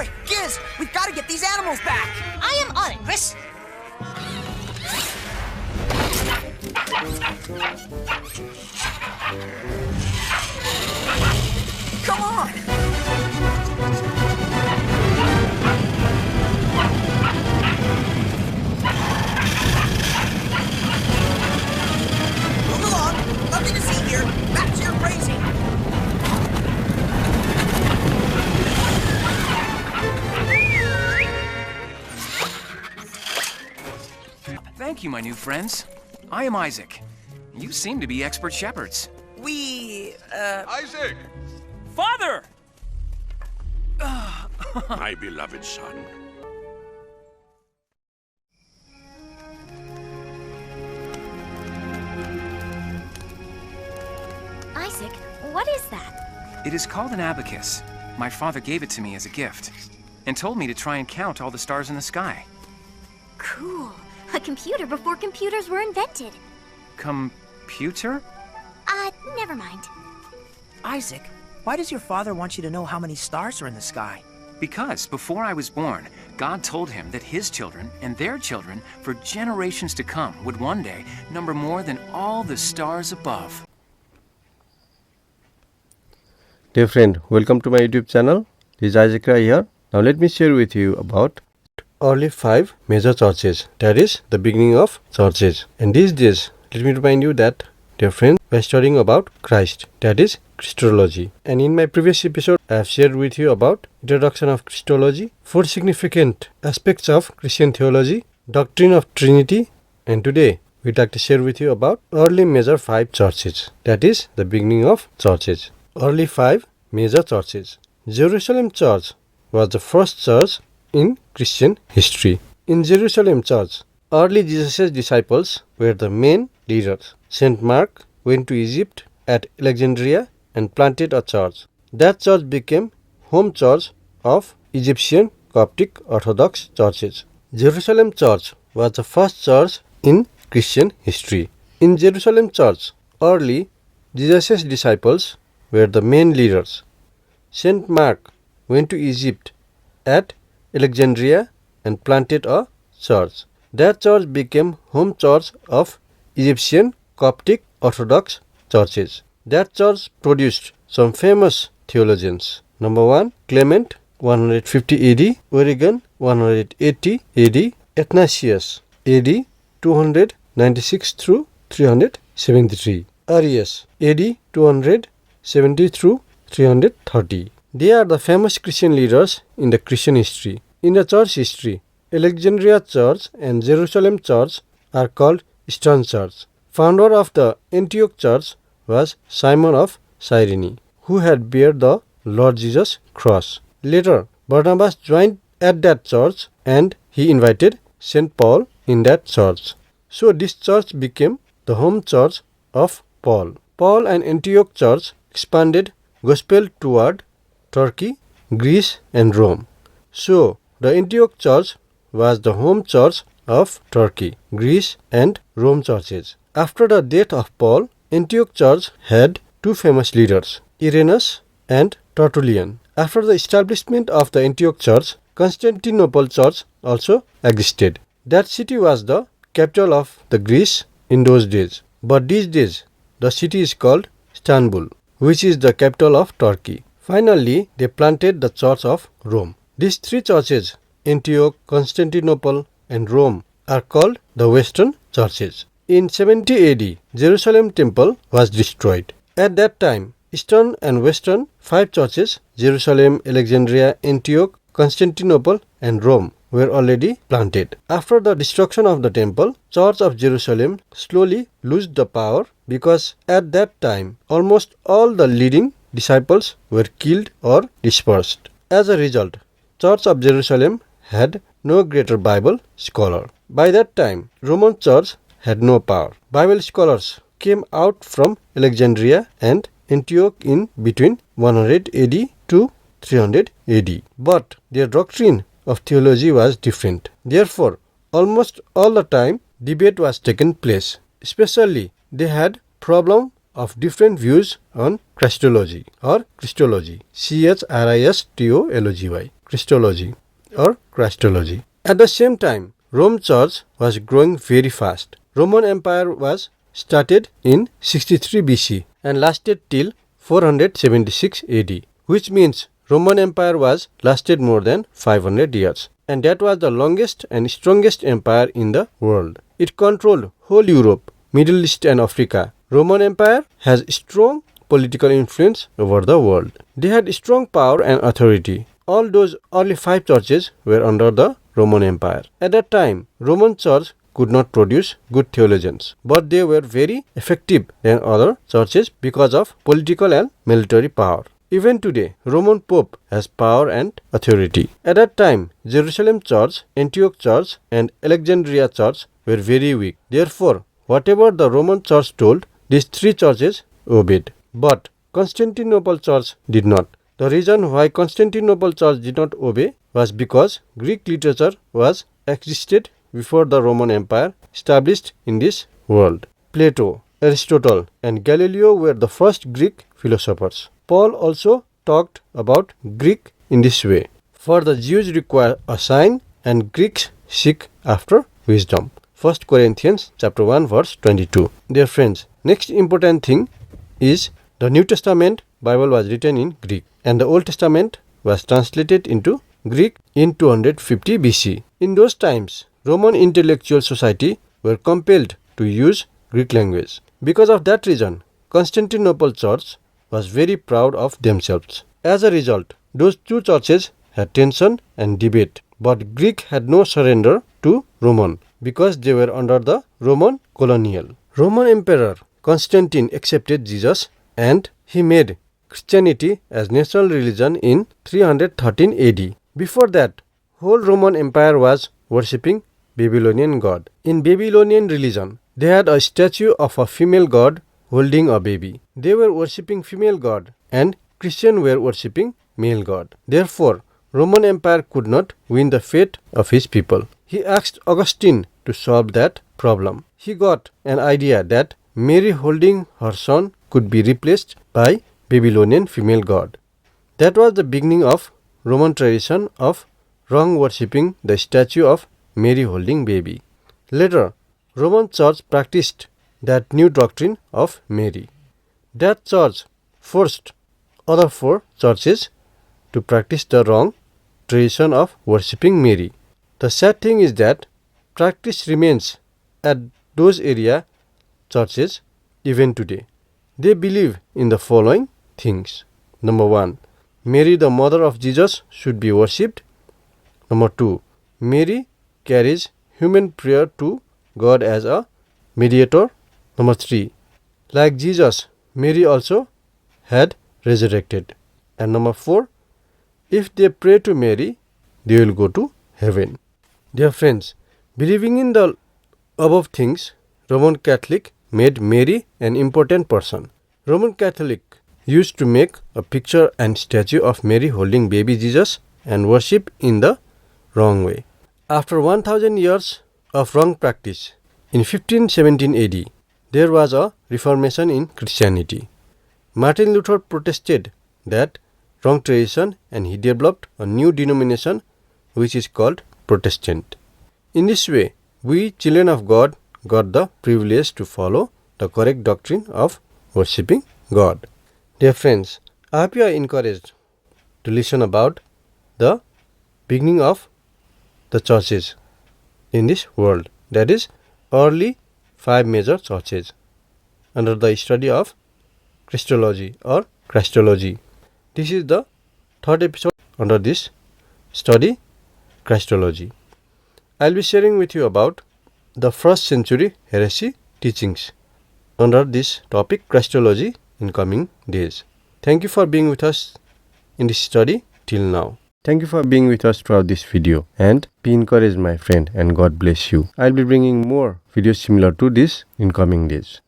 Joy, Giz, we've got to get these animals back. I am on it, Chris. Come on. Move along. Nothing to see here. Back to your grazing. Thank you, my new friends. I am Isaac. You seem to be expert shepherds. Isaac! Father! My beloved son. Isaac, what is that? It is called an abacus. My father gave it to me as a gift and told me to try and count all the stars in the sky. Cool. A computer before computers were invented. Computer? Never mind. Isaac, why does your father want you to know how many stars are in the sky? Because before I was born, God told him that his children and their children for generations to come would one day number more than all the stars above. Dear friend, welcome to my YouTube channel. This is Isaac Rai here. Now let me share with you about early 5 major churches. That is the beginning of churches. And these days, let me remind you that, dear friend, we are studying about Christ. That is Christology. And in my previous episode, I have shared with you about introduction of Christology, 4 significant aspects of Christian theology, doctrine of Trinity, and today we'd like to share with you about early major 5 churches. That is the beginning of churches. Early 5 major churches. Jerusalem Church was the first church in Christian history. In Jerusalem Church, early Jesus' disciples were the main leaders. St. Mark went to Egypt at Alexandria and planted a church. That church became home church of Egyptian Coptic Orthodox churches. Jerusalem Church was the first church in Christian history. In Jerusalem Church, early Jesus' disciples were the main leaders. St. Mark went to Egypt at Alexandria and planted a church. That church became home church of Egyptian Coptic Orthodox churches. That church produced some famous theologians. Number 1, Clement, 150 AD, Origen, 180 AD, Athanasius, AD 296 through 373, Arius, AD 270 through 330. They are the famous Christian leaders in the Christian history. In the church history, Alexandria Church and Jerusalem Church are called Eastern Church. Founder of the Antioch Church was Simon of Cyrene, who had bear the Lord Jesus' cross. Later, Barnabas joined at that church and he invited St. Paul in that church. So this church became the home church of Paul. Paul and Antioch Church expanded gospel toward Turkey, Greece and Rome. So the Antioch Church was the home church of Turkey, Greece and Rome churches. After the death of Paul, Antioch Church had 2 famous leaders, Irenaeus and Tertullian. After the establishment of the Antioch Church, Constantinople Church also existed. That city was the capital of the Greece in those days. But these days, the city is called Istanbul, which is the capital of Turkey. Finally, they planted the Church of Rome. These 3 churches, Antioch, Constantinople and Rome, are called the Western churches. In 70 AD, Jerusalem Temple was destroyed. At that time, Eastern and Western 5 churches, Jerusalem, Alexandria, Antioch, Constantinople and Rome, were already planted. After the destruction of the temple, Church of Jerusalem slowly lost the power because at that time almost all the leading disciples were killed or dispersed. As a result, Church of Jerusalem had no greater Bible scholar. By that time, Roman Church had no power. Bible scholars came out from Alexandria and Antioch in between 100 AD to 300 AD. But their doctrine of theology was different. Therefore, almost all the time debate was taken place. Especially, they had problem of different views on Christology or Christology. Christology. Christology or Christology. At the same time, Rome Church was growing very fast. Roman Empire was started in 63 BC and lasted till 476 AD, which means Roman Empire was lasted more than 500 years, and that was the longest and strongest empire in the world. It controlled whole Europe, Middle East and Africa. Roman Empire has strong political influence over the world. They had strong power and authority. All those early 5 churches were under the Roman Empire. At that time, Roman Church could not produce good theologians, but they were very effective than other churches because of political and military power. Even today, Roman Pope has power and authority. At that time, Jerusalem Church, Antioch Church and Alexandria Church were very weak. Therefore, whatever the Roman Church told, these 3 churches obeyed. But Constantinople Church did not. The reason why Constantinople Church did not obey was because Greek literature was existed before the Roman Empire established in this world. Plato, Aristotle and Galileo were the first Greek philosophers. Paul also talked about Greek in this way. For the Jews require a sign and Greeks seek after wisdom. 1 Corinthians chapter 1 verse 22. Dear friends, next important thing is the New Testament Bible was written in Greek and the Old Testament was translated into Greek in 250 BC. In those times, Roman intellectual society were compelled to use Greek language. Because of that reason, Constantinople Church was very proud of themselves. As a result, those 2 churches had tension and debate, but Greek had no surrender to Roman because they were under the Roman colonial. Roman Emperor Constantine accepted Jesus and he made Christianity as national religion in 313 AD. Before that, whole Roman Empire was worshipping Babylonian god. In Babylonian religion, they had a statue of a female god holding a baby. They were worshipping female god and Christians were worshipping male god. Therefore, Roman Empire could not win the faith of his people. He asked Augustine to solve that problem. He got an idea that Mary holding her son could be replaced by Babylonian female god. That was the beginning of Roman tradition of wrong worshipping the statue of Mary holding baby. Later, Roman Church practiced that new doctrine of Mary. That church forced other 4 churches to practice the wrong tradition of worshipping Mary. The sad thing is that practice remains at those area churches even today. They believe in the following things. Number 1, Mary the mother of Jesus should be worshipped. Number 2, Mary carries human prayer to God as a mediator. Number 3, like Jesus, Mary also had resurrected. And number 4, if they pray to Mary, they will go to heaven. Dear friends, believing in the above things, Roman Catholic made Mary an important person. Roman Catholic used to make a picture and statue of Mary holding baby Jesus and worship in the wrong way. After 1000 years of wrong practice, in 1517 AD, there was a reformation in Christianity. Martin Luther protested that wrong tradition and he developed a new denomination which is called Protestant. In this way, we children of God got the privilege to follow the correct doctrine of worshipping God. Dear friends, I hope you are encouraged to listen about the beginning of the churches in this world, that is early 5 major churches under the study of Christology or Christology. This is the 3rd episode under this study Christology. I will be sharing with you about the 1st century heresy teachings under this topic Christology in coming days. Thank you for being with us in this study till now. Thank you for being with us throughout this video and be encouraged my friend and God bless you. I'll be bringing more videos similar to this in coming days.